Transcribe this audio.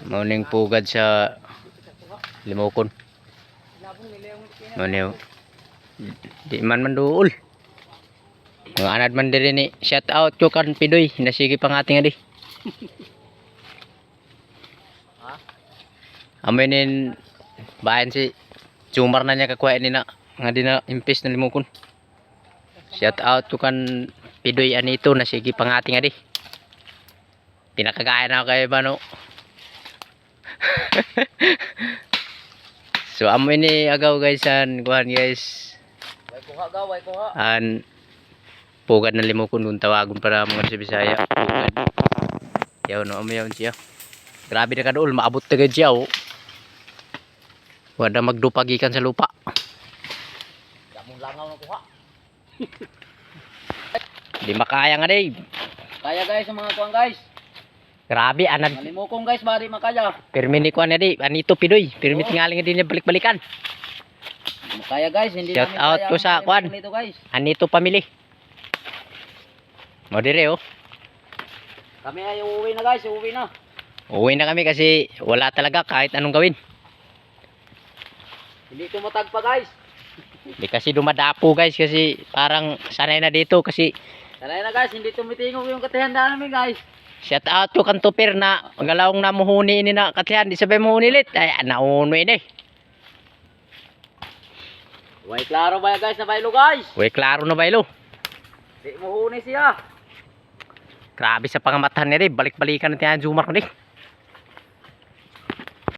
Mauning pugad sa limokon. Maniw. Di man manduol. Mga anad man diri ni shout out ko kan Pidoy nasigi pang ating adi. Amoy nin bayan si Jumar na niya kakuha ni na nga di na impis na limokon. Shout out ko kan Pidoy anito nasigi pang ating adi. Pinakagaya na ako kay Bano. So amoy ni agaw guys an kuhan guys. Way kuha gaw, way kuha. An pugad na limokon kung tawagon para mga sa Bisaya. Pugad. Yaw no amoy yaw siya. Grabe na kadool maabot tagad siya oh. Wala magdupagikan sa lupa. Damong langaw na kuha. Di makaya nga day. Kaya guys ang mga kuhan guys. Grabe anad. Malimokong guys, bari makaya. Permi ni kuhan na day. Anito Pidoy. Permi tingaling din niya balik-balikan. Kaya guys, hindi Shout namin out kaya ko sa ang kuhan. nito guys. Anito pamili. Mo dire oh. Kami ay uuwi na guys, uuwi na. Uwi na kami kasi wala talaga kahit anong gawin. Hindi tumatag pa guys. Di kasi dumadapo guys kasi parang sanay na dito kasi Sanay na guys, hindi tumitingog yung katihandaan namin guys. shout out ko kan Tupir na galawang na muhuni ini na katihan di sabay muhuni lit ay nauno ini. Way klaro ba guys na baylo guys? Uy klaro na baylo. Di mo huni siya. Grabe sa pangamatahan niya rin balik-balikan natin ang Jumar ko rin.